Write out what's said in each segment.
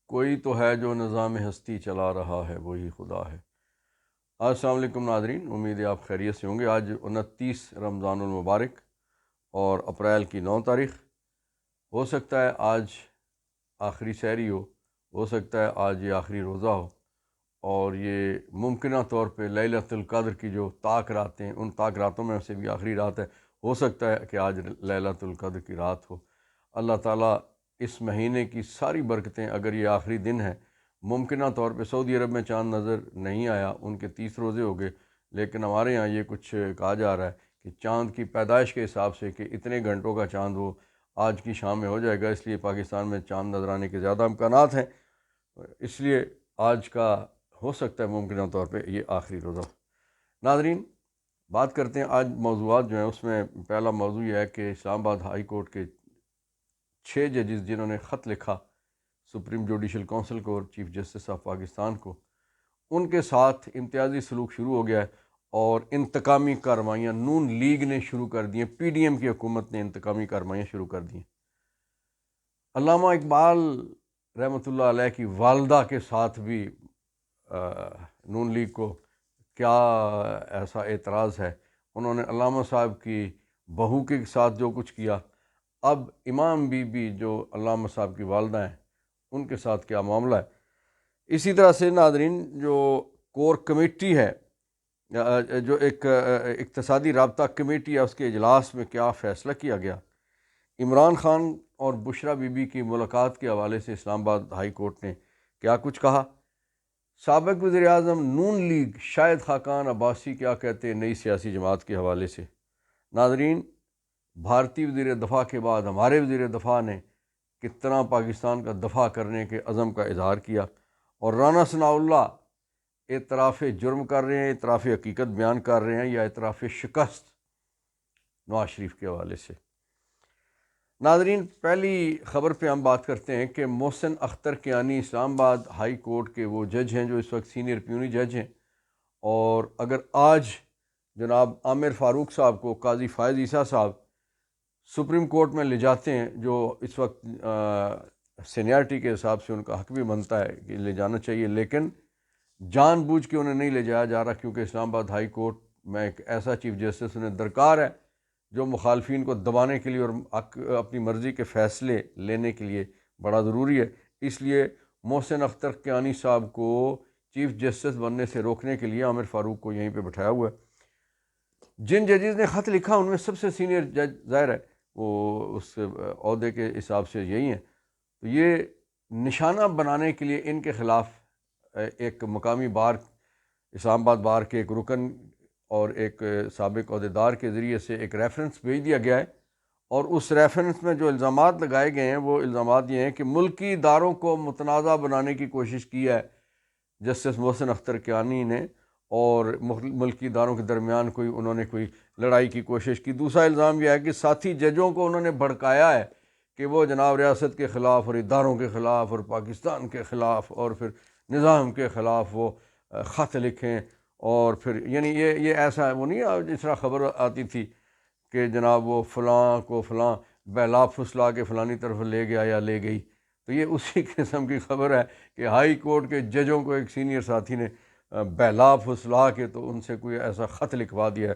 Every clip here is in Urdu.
کوئی تو ہے جو نظام ہستی چلا رہا ہے، وہی خدا ہے۔ السلام علیکم ناظرین، امید ہے آپ خیریت سے ہوں گے۔ آج 29 رمضان المبارک اور اپریل کی 9 تاریخ۔ ہو سکتا ہے آج آخری سحری ہو سکتا ہے آج یہ آخری روزہ ہو، اور یہ ممکنہ طور پہ لیلۃ القدر کی جو طاق راتیں، ان طاق راتوں میں سے بھی آخری رات ہے۔ ہو سکتا ہے کہ آج لیلۃ القدر کی رات ہو۔ اللہ تعالیٰ اس مہینے کی ساری برکتیں، اگر یہ آخری دن ہے، ممکنہ طور پہ سعودی عرب میں چاند نظر نہیں آیا، ان کے 30 روزے ہو گئے، لیکن ہمارے یہاں یہ کچھ کہا جا رہا ہے کہ چاند کی پیدائش کے حساب سے کہ اتنے گھنٹوں کا چاند وہ آج کی شام میں ہو جائے گا، اس لیے پاکستان میں چاند نظر آنے کے زیادہ امکانات ہیں، اس لیے آج کا ہو سکتا ہے ممکنہ طور پہ یہ آخری روزہ۔ ناظرین، بات کرتے ہیں آج موضوعات جو ہیں، اس میں پہلا موضوع یہ ہے کہ اسلام آباد ہائی کورٹ کے 6 ججز جنہوں نے خط لکھا سپریم جوڈیشل کونسل کو اور چیف جسٹس آف پاکستان کو، ان کے ساتھ امتیازی سلوک شروع ہو گیا ہے، اور انتقامی کارروائیاں نون لیگ نے شروع کر دی ہیں۔ پی ڈی ایم کی حکومت نے انتقامی کارروائیاں شروع کر دی ہیں۔ علامہ اقبال رحمۃ اللہ علیہ کی والدہ کے ساتھ بھی نون لیگ کو کیا ایسا اعتراض ہے؟ انہوں نے علامہ صاحب کی بہو کے ساتھ جو کچھ کیا، اب امام بی بی جو علامہ صاحب کی والدہ ہیں، ان کے ساتھ کیا معاملہ ہے؟ اسی طرح سے ناظرین، جو کور کمیٹی ہے، جو ایک اقتصادی رابطہ کمیٹی ہے، اس کے اجلاس میں کیا فیصلہ کیا گیا؟ عمران خان اور بشرا بی بی کی ملاقات کے حوالے سے اسلام آباد ہائی کورٹ نے کیا کچھ کہا؟ سابق وزیر اعظم نون لیگ شاہد خاقان عباسی کیا کہتے ہیں نئی سیاسی جماعت کے حوالے سے؟ ناظرین، بھارتی وزیر دفاع کے بعد ہمارے وزیر دفاع نے کتنا پاکستان کا دفاع کرنے کے عزم کا اظہار کیا، اور رانا ثناء اللہ اعتراف جرم کر رہے ہیں، اعتراف حقیقت بیان کر رہے ہیں، یا اعتراف شکست نواز شریف کے حوالے سے؟ ناظرین، پہلی خبر پہ ہم بات کرتے ہیں کہ محسن اختر کیانی اسلام آباد ہائی کورٹ کے وہ جج ہیں جو اس وقت سینئر پیونی جج ہیں، اور اگر آج جناب عامر فاروق صاحب کو قاضی فائز عیسیٰ صاحب سپریم کورٹ میں لے جاتے ہیں، جو اس وقت سینیارٹی کے حساب سے ان کا حق بھی بنتا ہے کہ لے جانا چاہیے، لیکن جان بوجھ کے انہیں نہیں لے جایا جا رہا، کیونکہ اسلام آباد ہائی کورٹ میں ایک ایسا چیف جسٹس انہیں درکار ہے جو مخالفین کو دبانے کے لیے اور اپنی مرضی کے فیصلے لینے کے لیے بڑا ضروری ہے۔ اس لیے محسن اختر کیانی صاحب کو چیف جسٹس بننے سے روکنے کے لیے عامر فاروق کو یہیں پہ بٹھایا ہوا ہے۔ جن ججز نے خط لکھا ان میں سب سے سینئر جج ظاہر ہے وہ اس عہدے کے حساب سے یہی ہیں، تو یہ نشانہ بنانے کے لیے ان کے خلاف ایک مقامی بار، اسلام آباد بار کے ایک رکن اور ایک سابق عہدیدار کے ذریعے سے ایک ریفرنس بھیج دیا گیا ہے، اور اس ریفرنس میں جو الزامات لگائے گئے ہیں وہ الزامات یہ ہیں کہ ملکی اداروں کو متنازع بنانے کی کوشش کی ہے جسٹس محسن اختر کیانی نے، اور ملکی اداروں کے درمیان انہوں نے کوئی لڑائی کی کوشش کی۔ دوسرا الزام یہ ہے کہ ساتھی ججوں کو انہوں نے بھڑکایا ہے کہ وہ جناب ریاست کے خلاف اور اداروں کے خلاف اور پاکستان کے خلاف اور پھر نظام کے خلاف وہ خط لکھیں، اور پھر یعنی یہ ایسا ہے، وہ نہیں جس طرح خبر آتی تھی کہ جناب وہ فلاں کو فلاں بہلا پھسلا کے فلانی طرف لے گیا یا لے گئی، تو یہ اسی قسم کی خبر ہے کہ ہائی کورٹ کے ججوں کو ایک سینئر ساتھی نے بہلا پھسلا کے تو ان سے کوئی ایسا خط لکھوا دیا ہے۔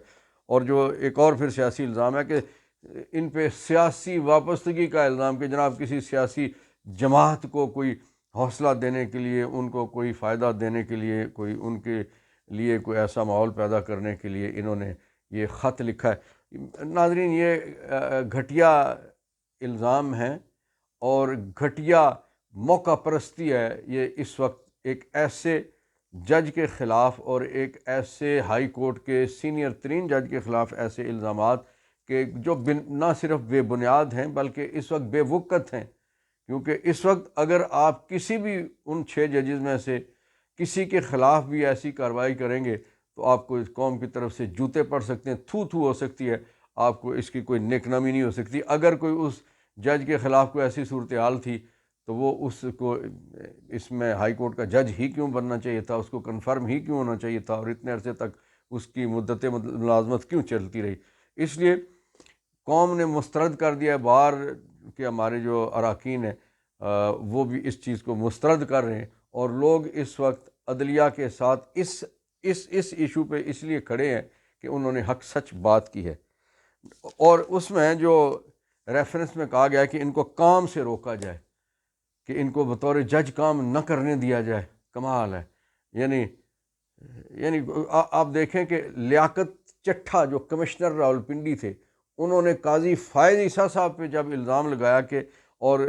اور جو ایک اور پھر سیاسی الزام ہے کہ ان پہ سیاسی وابستگی کا الزام، کہ جناب کسی سیاسی جماعت کو کوئی حوصلہ دینے کے لیے، ان کو کوئی فائدہ دینے کے لیے، کوئی ان کے لیے کوئی ایسا ماحول پیدا کرنے کے لیے انہوں نے یہ خط لکھا ہے۔ ناظرین، یہ گھٹیا الزام ہیں اور گھٹیا موقع پرستی ہے۔ یہ اس وقت ایک ایسے جج کے خلاف اور ایک ایسے ہائی کورٹ کے سینئر ترین جج کے خلاف ایسے الزامات کہ جو نہ صرف بے بنیاد ہیں بلکہ اس وقت بے وقت ہیں، کیونکہ اس وقت اگر آپ کسی بھی ان 6 ججز میں سے کسی کے خلاف بھی ایسی کارروائی کریں گے تو آپ کو اس قوم کی طرف سے جوتے پڑ سکتے ہیں، تھو ہو سکتی ہے، آپ کو اس کی کوئی نیک نامی نہیں ہو سکتی۔ اگر کوئی اس جج کے خلاف کوئی ایسی صورتحال تھی تو وہ اس کو اس میں ہائی کورٹ کا جج ہی کیوں بننا چاہیے تھا، اس کو کنفرم ہی کیوں ہونا چاہیے تھا، اور اتنے عرصے تک اس کی مدت ملازمت کیوں چلتی رہی؟ اس لیے قوم نے مسترد کر دیا ہے، باہر کے ہمارے جو اراکین ہیں وہ بھی اس چیز کو مسترد کر رہے ہیں، اور لوگ اس وقت عدلیہ کے ساتھ اس ایشو پہ اس لیے کھڑے ہیں کہ انہوں نے حق سچ بات کی ہے، اور اس میں جو ریفرنس میں کہا گیا ہے کہ ان کو کام سے روکا جائے، کہ ان کو بطور جج کام نہ کرنے دیا جائے، کمال ہے۔ یعنی آپ دیکھیں کہ لیاقت چٹھا جو کمشنر راولپنڈی تھے، انہوں نے قاضی فائز عیسیٰ صاحب پہ جب الزام لگایا کہ، اور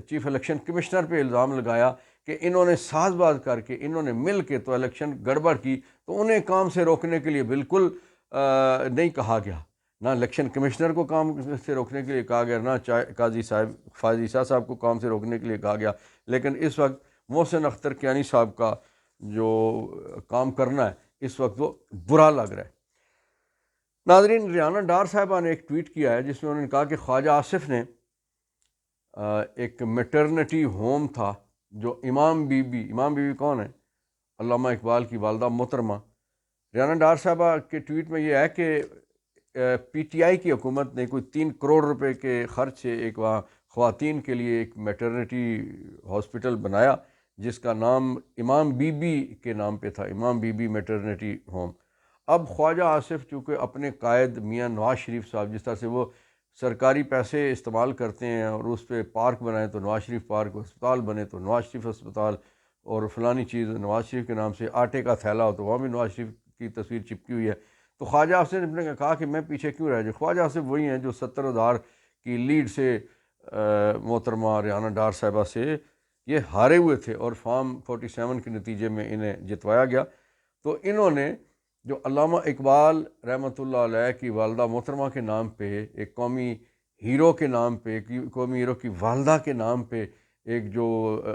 چیف الیکشن کمشنر پہ الزام لگایا کہ انہوں نے ساز باز کر کے، انہوں نے مل کے تو الیکشن گڑبڑ کی، تو انہیں کام سے روکنے کے لیے بالکل نہیں کہا گیا، نہ الیکشن کمشنر کو کام سے روکنے کے لیے کہا گیا، نہ قاضی صاحب فائز عیسیٰ صاحب کو کام سے روکنے کے لیے کہا گیا، لیکن اس وقت محسن اختر کیانی صاحب کا جو کام کرنا ہے اس وقت وہ برا لگ رہا ہے۔ ناظرین، ریانہ ڈار صاحبہ نے ایک ٹویٹ کیا ہے جس میں انہوں نے کہا کہ خواجہ آصف نے ایک میٹرنٹی ہوم تھا جو امام بی بی کون ہے؟ علامہ اقبال کی والدہ محترمہ۔ ریانہ ڈار صاحبہ کے ٹویٹ میں یہ ہے کہ پی ٹی آئی کی حکومت نے کوئی 3 کروڑ روپے کے خرچ سے ایک وہاں خواتین کے لیے ایک میٹرنٹی ہاسپٹل بنایا جس کا نام امام بی بی کے نام پہ تھا، امام بی بی میٹرنٹی ہوم۔ اب خواجہ آصف چونکہ اپنے قائد میاں نواز شریف صاحب، جس طرح سے وہ سرکاری پیسے استعمال کرتے ہیں اور اس پہ پارک بنائیں تو نواز شریف پارک، ہسپتال بنے تو نواز شریف ہسپتال، اور فلانی چیز نواز شریف کے نام سے، آٹے کا تھیلا ہو تو وہاں بھی نواز شریف کی تصویر چپکی ہوئی ہے، تو خواجہ آصف نے کہا کہ میں پیچھے کیوں رہ جاؤں۔ خواجہ آصف وہی ہیں جو 70,000 کی لیڈ سے محترمہ ریانہ ڈار صاحبہ سے یہ ہارے ہوئے تھے، اور فارم 47 کے نتیجے میں انہیں جتوایا گیا۔ تو انہوں نے جو علامہ اقبال رحمۃ اللہ علیہ کی والدہ محترمہ کے نام پہ، ایک قومی ہیرو کے نام پہ، قومی ہیرو کی والدہ کے نام پہ ایک جو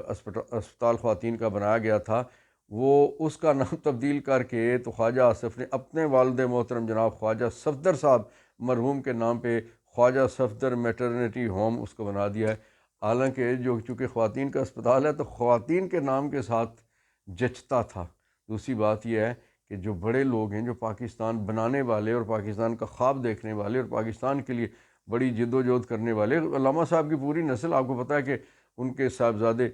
اسپتال خواتین کا بنایا گیا تھا، وہ اس کا نام تبدیل کر کے تو خواجہ آصف نے اپنے والد محترم جناب خواجہ صفدر صاحب مرحوم کے نام پہ خواجہ صفدر میٹرنٹی ہوم اس کو بنا دیا ہے، حالانکہ جو چونکہ خواتین کا اسپتال ہے تو خواتین کے نام کے ساتھ جچتا تھا۔ دوسری بات یہ ہے کہ جو بڑے لوگ ہیں، جو پاکستان بنانے والے اور پاکستان کا خواب دیکھنے والے اور پاکستان کے لیے بڑی جد و جہد کرنے والے، علامہ صاحب کی پوری نسل، آپ کو پتہ ہے کہ ان کے صاحبزادے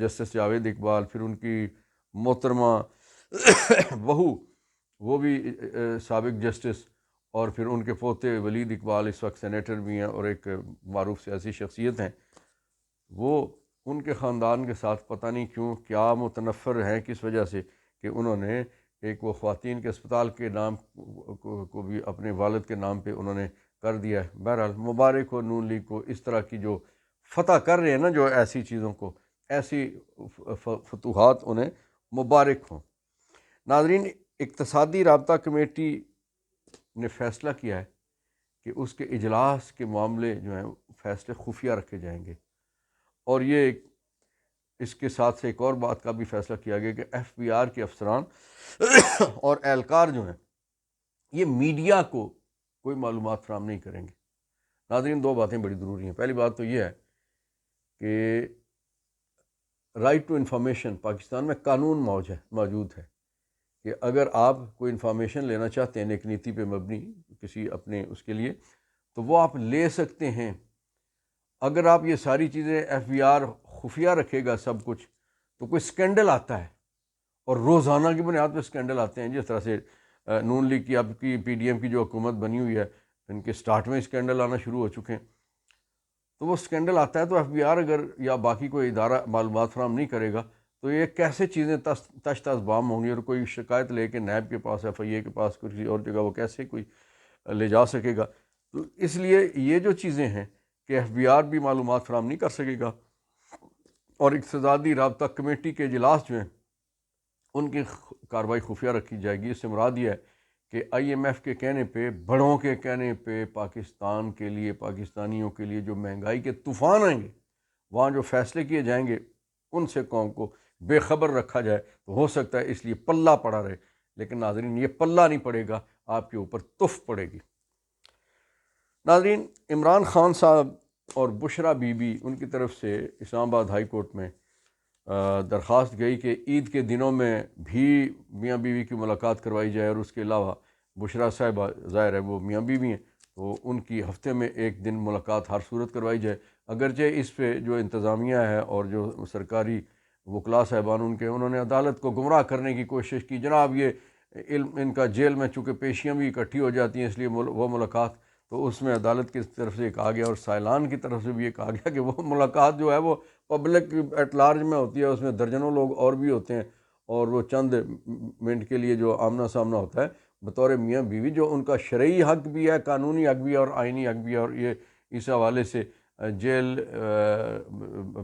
جسٹس جاوید اقبال، پھر ان کی محترمہ بہو وہ بھی سابق جسٹس، اور پھر ان کے پوتے ولید اقبال اس وقت سینیٹر بھی ہیں اور ایک معروف سیاسی شخصیت ہیں، وہ ان کے خاندان کے ساتھ پتہ نہیں کیوں کیا متنفر ہیں، کس وجہ سے کہ انہوں نے ایک وہ خواتین کے اسپتال کے نام کو بھی اپنے والد کے نام پہ انہوں نے کر دیا ہے۔ بہرحال مبارک ہو نون لیگ کو، اس طرح کی جو فتح کر رہے ہیں نا، جو ایسی چیزوں کو، ایسی فتوحات انہیں مبارک ہوں۔ ناظرین، اقتصادی رابطہ کمیٹی نے فیصلہ کیا ہے کہ اس کے اجلاس کے معاملے جو ہیں فیصلے خفیہ رکھے جائیں گے، اور یہ اس کے ساتھ سے ایک اور بات کا بھی فیصلہ کیا گیا کہ ایف بی آر کے افسران اور اہلکار جو ہیں یہ میڈیا کو کوئی معلومات فراہم نہیں کریں گے۔ ناظرین، 2 باتیں بڑی ضروری ہیں۔ پہلی بات تو یہ ہے کہ رائٹ ٹو انفارمیشن پاکستان میں قانون موجود ہے کہ اگر آپ کوئی انفارمیشن لینا چاہتے ہیں ایک نیتی پہ مبنی کسی اپنے اس کے لیے، تو وہ آپ لے سکتے ہیں۔ اگر آپ یہ ساری چیزیں ایف بی آر خفیہ رکھے گا سب کچھ، تو کوئی سکینڈل آتا ہے، اور روزانہ کی بنیاد پہ سکینڈل آتے ہیں، جس طرح سے نون لیگ کی اب کی پی ڈی ایم کی جو حکومت بنی ہوئی ہے، ان کے سٹارٹ میں سکینڈل آنا شروع ہو چکے ہیں، تو وہ سکینڈل آتا ہے تو ایف بی آر اگر یا باقی کوئی ادارہ معلومات فراہم نہیں کرے گا تو یہ کیسے چیزیں تش تش بام ہوں گی، اور کوئی شکایت لے کے نیب کے پاس، ایف آئی اے کے پاس، کسی اور جگہ وہ کیسے کوئی لے جا سکے گا۔ تو اس لیے یہ جو چیزیں ہیں کہ ایف بی آر بھی معلومات فراہم نہیں کر سکے گا، اور اقتصادی رابطہ کمیٹی کے اجلاس جو ہیں ان کی کارروائی خفیہ رکھی جائے گی۔ اس سے مراد یہ ہے کہ آئی ایم ایف کے کہنے پہ، بڑوں کے کہنے پہ، پاکستان کے لیے، پاکستانیوں کے لیے جو مہنگائی کے طوفان آئیں گے، وہاں جو فیصلے کیے جائیں گے ان سے قوم کو بے خبر رکھا جائے، تو ہو سکتا ہے اس لیے پلہ پڑا رہے، لیکن ناظرین یہ پلہ نہیں پڑے گا، آپ کے اوپر تف پڑے گی۔ ناظرین، عمران خان صاحب اور بشرا بی بی، ان کی طرف سے اسلام آباد ہائی کورٹ میں درخواست گئی کہ عید کے دنوں میں بھی میاں بیوی کی ملاقات کروائی جائے، اور اس کے علاوہ بشرا صاحبہ ظاہر ہے وہ میاں بیوی ہیں تو ان کی ہفتے میں ایک دن ملاقات ہر صورت کروائی جائے۔ اگرچہ اس پہ جو انتظامیہ ہے اور جو سرکاری وکلاء صاحبان انہوں نے عدالت کو گمراہ کرنے کی کوشش کی، جناب یہ علم ان کا جیل میں چونکہ پیشیاں بھی اکٹھی ہو جاتی ہیں اس لیے وہ ملاقات، تو اس میں عدالت کی طرف سے ایک آ گیا اور سائلان کی طرف سے بھی ایک آ گیا کہ وہ ملاقات جو ہے وہ پبلک ایٹ لارج میں ہوتی ہے، اس میں درجنوں لوگ اور بھی ہوتے ہیں، اور وہ چند منٹ کے لیے جو آمنا سامنا ہوتا ہے بطور میاں بیوی، جو ان کا شرعی حق بھی ہے، قانونی حق بھی ہے اور آئینی حق بھی ہے، اور یہ اس حوالے سے جیل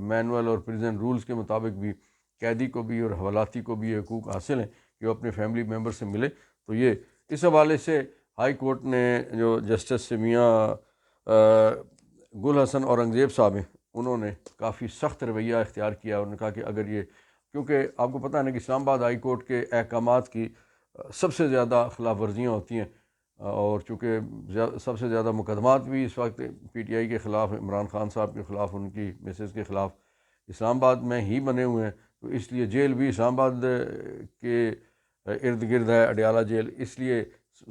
مینول اور پریزن رولز کے مطابق بھی قیدی کو بھی اور حوالاتی کو بھی یہ حقوق حاصل ہیں کہ وہ اپنے فیملی ممبر سے ملے۔ تو یہ اس حوالے سے ہائی کورٹ نے جو جسٹس میاں گل حسن اورنگزیب صاحب ہیں، انہوں نے کافی سخت رویہ اختیار کیا، انہوں نے کہا کہ اگر یہ، کیونکہ آپ کو پتہ ہے نا کہ اسلام آباد ہائی کورٹ کے احکامات کی سب سے زیادہ خلاف ورزیاں ہوتی ہیں، اور چونکہ سب سے زیادہ مقدمات بھی اس وقت پی ٹی آئی کے خلاف، عمران خان صاحب کے خلاف، ان کی مسز کے خلاف اسلام آباد میں ہی بنے ہوئے ہیں، تو اس لیے جیل بھی اسلام آباد کے ارد گرد ہے، اڈیالہ جیل، اس لیے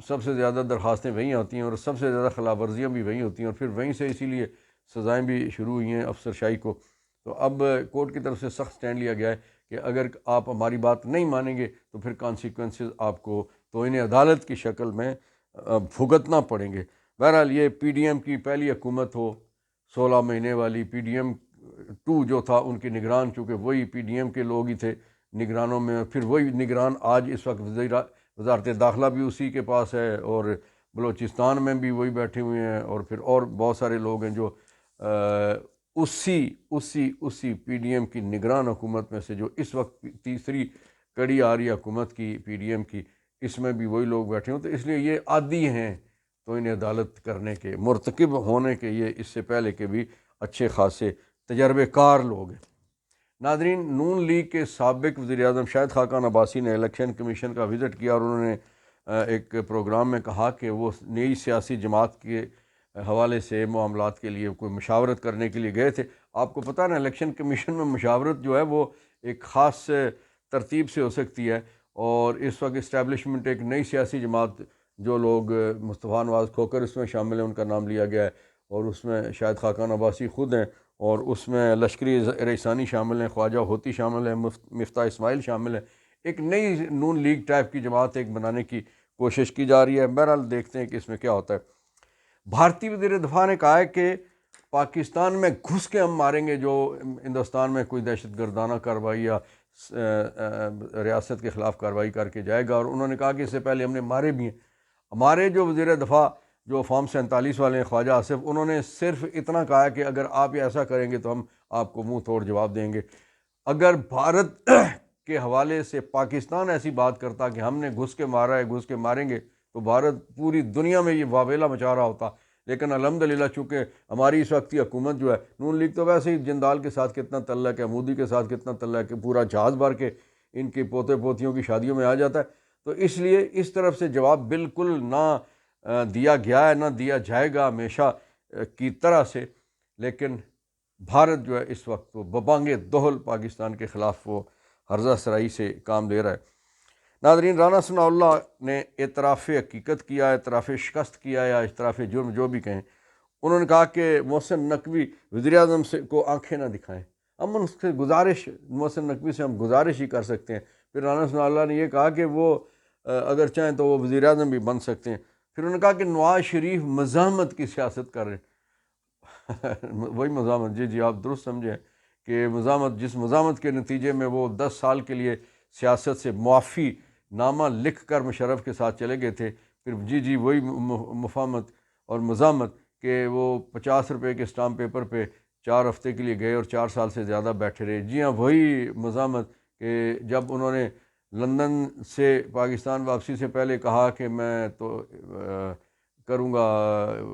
سب سے زیادہ درخواستیں وہیں آتی ہیں اور سب سے زیادہ خلاف ورزیاں بھی وہیں ہوتی ہیں، اور پھر وہیں سے اسی لیے سزائیں بھی شروع ہوئی ہیں افسر شاہی کو۔ تو اب کورٹ کی طرف سے سخت سٹینڈ لیا گیا ہے کہ اگر آپ ہماری بات نہیں مانیں گے تو پھر کانسیکوینسز آپ کو توہین عدالت کی شکل میں بھگتنا پڑیں گے۔ بہرحال یہ پی ڈی ایم کی پہلی حکومت ہو 16 مہینے والی، پی ڈی ایم 2 جو تھا ان کے نگران، چونکہ وہی پی ڈی ایم کے لوگ ہی تھے نگرانوں میں، پھر وہی نگران آج اس وقت وزارت داخلہ بھی اسی کے پاس ہے، اور بلوچستان میں بھی وہی بیٹھے ہوئے ہیں، اور پھر اور بہت سارے لوگ ہیں جو اسی پی ڈی ایم کی نگران حکومت میں سے، جو اس وقت تیسری کڑی آ رہی ہے حکومت کی پی ڈی ایم کی، اس میں بھی وہی لوگ بیٹھے ہوں، تو اس لیے یہ عادی ہیں تو انہیں عدالت کرنے کے، مرتکب ہونے کے، یہ اس سے پہلے کے بھی اچھے خاصے تجربے کار لوگ ہیں۔ ناظرین، نون لیگ کے سابق وزیر اعظم شاہد خاقان عباسی نے الیکشن کمیشن کا وزٹ کیا، اور انہوں نے ایک پروگرام میں کہا کہ وہ نئی سیاسی جماعت کے حوالے سے معاملات کے لیے کوئی مشاورت کرنے کے لیے گئے تھے۔ آپ کو پتہ نا الیکشن کمیشن میں مشاورت جو ہے وہ ایک خاص ترتیب سے ہو سکتی ہے، اور اس وقت اسٹیبلشمنٹ ایک نئی سیاسی جماعت، جو لوگ مصطفیٰ نواز کھوکر اس میں شامل ہیں، ان کا نام لیا گیا ہے، اور اس میں شاہد خاقان عباسی خود ہیں، اور اس میں لشکری رئیسانی شامل ہیں، خواجہ ہوتی شامل ہیں، مفتاح اسماعیل شامل ہیں۔ ایک نئی نون لیگ ٹائپ کی جماعت ایک بنانے کی کوشش کی جا رہی ہے۔ بہرحال دیکھتے ہیں کہ اس میں کیا ہوتا ہے۔ بھارتی وزیر دفاع نے کہا ہے کہ پاکستان میں گھس کے ہم ماریں گے جو ہندوستان میں کوئی دہشت گردانہ کارروائی یا ریاست کے خلاف کارروائی کر کے جائے گا، اور انہوں نے کہا کہ اس سے پہلے ہم نے مارے بھی ہیں۔ ہمارے جو وزیر دفاع جو فارم 47 والے ہیں خواجہ آصف، انہوں نے صرف اتنا کہا ہے کہ اگر آپ ایسا کریں گے تو ہم آپ کو منہ توڑ جواب دیں گے۔ اگر بھارت کے حوالے سے پاکستان ایسی بات کرتا کہ ہم نے گھس کے مارا ہے، گھس کے ماریں گے، تو بھارت پوری دنیا میں یہ واویلا مچا رہا ہوتا۔ لیکن الحمدللہ چونکہ ہماری اس وقت کی حکومت جو ہے، نون لیگ تو ویسے ہی جندال کے ساتھ کتنا تعلق ہے، مودی کے ساتھ کتنا تعلق ہے کہ پورا جہاز بھر کے ان کے پوتے پوتیوں کی شادیوں میں آ جاتا ہے، تو اس لیے اس طرف سے جواب بالکل نہ دیا گیا ہے، نہ دیا جائے گا ہمیشہ کی طرح سے۔ لیکن بھارت جو ہے اس وقت وہ ببانگ دہل پاکستان کے خلاف وہ ہرزہ سرائی سے کام لے رہا ہے۔ ناظرین، رانا ثناء اللہ نے اعتراف حقیقت کیا، اعتراف شکست کیا، یا اعتراف جرم جو بھی کہیں۔ انہوں نے کہا کہ محسن نقوی وزیر اعظم سے کو آنکھیں نہ دکھائیں۔ ہم ان سے گزارش، محسن نقوی سے ہم گزارش ہی کر سکتے ہیں۔ پھر رانا ثناء اللہ نے یہ کہا کہ وہ اگر چاہیں تو وہ وزیر اعظم بھی بن سکتے ہیں۔ پھر انہوں نے کہا کہ نواز شریف مزاحمت کی سیاست کر رہے ہیں۔ وہی مزاحمت، جی آپ درست سمجھیں کہ مزاحمت، جس مزاحمت کے نتیجے میں وہ 10 سال کے لیے سیاست سے معافی نامہ لکھ کر مشرف کے ساتھ چلے گئے تھے، پھر جی وہی مفاہمت اور مزاحمت کہ وہ 50 روپے کے اسٹامپ پیپر پہ 4 ہفتے کے لیے گئے اور 4 سال سے زیادہ بیٹھے رہے۔ جی ہاں، وہی مزاحمت کہ جب انہوں نے لندن سے پاکستان واپسی سے پہلے کہا کہ میں تو کروں گا،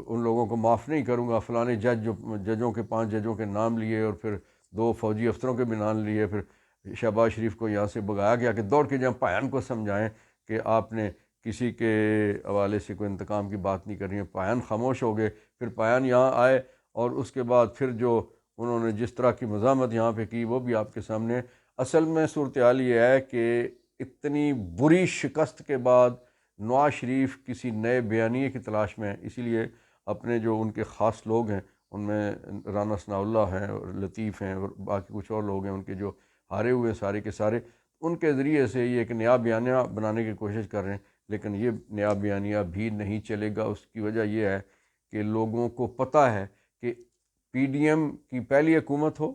ان لوگوں کو معاف نہیں کروں گا، فلانے ججوں کے 5 ججوں کے نام لیے، اور پھر 2 فوجی افسروں کے بھی نام لیے، پھر شہباز شریف کو یہاں سے بگایا گیا کہ دوڑ کے جہاں پایان کو سمجھائیں کہ آپ نے کسی کے حوالے سے کوئی انتقام کی بات نہیں کرنی ہے۔ پایان خاموش ہو گئے، پھر پایان یہاں آئے، اور اس کے بعد پھر جو انہوں نے جس طرح کی مزاحمت یہاں پہ کی وہ بھی آپ کے سامنے۔ اصل میں صورتحال یہ ہے کہ اتنی بری شکست کے بعد نواز شریف کسی نئے بیانیے کی تلاش میں ہیں، اسی لیے اپنے جو ان کے خاص لوگ ہیں ان میں رانا ثناء اللہ ہیں اور لطیف ہیں اور باقی کچھ اور لوگ ہیں ان کے جو ہارے ہوئے سارے کے سارے، ان کے ذریعے سے یہ ایک نیا بیانیہ بنانے کی کوشش کر رہے ہیں، لیکن یہ نیا بیانیہ بھی نہیں چلے گا۔ اس کی وجہ یہ ہے کہ لوگوں کو پتہ ہے کہ پی ڈی ایم کی پہلی حکومت ہو،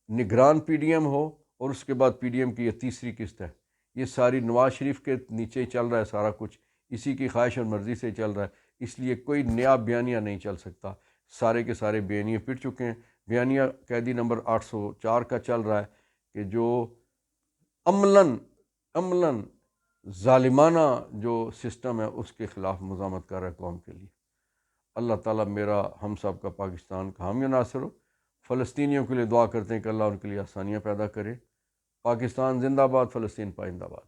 نگران پی ڈی ایم ہو، اور اس کے بعد پی ڈی ایم کی یہ تیسری قسط ہے۔ یہ ساری نواز شریف کے نیچے ہی چل رہا ہے، سارا کچھ اسی کی خواہش اور مرضی سے چل رہا ہے، اس لیے کوئی نیا بیانیہ نہیں چل سکتا۔ سارے کے سارے بیانیے پٹ چکے ہیں۔ بیانیہ قیدی نمبر 804 کا چل رہا ہے کہ جو عملاً ظالمانہ جو سسٹم ہے اس کے خلاف مزاحمت کر رہا ہے قوم کے لیے۔ اللہ تعالیٰ میرا ہم سب کا پاکستان کا حامی و ناصر ہو۔ فلسطینیوں کے لیے دعا کرتے ہیں کہ اللہ ان کے لیے آسانیاں پیدا کرے۔ پاکستان زندہ باد، فلسطین پائندہ باد۔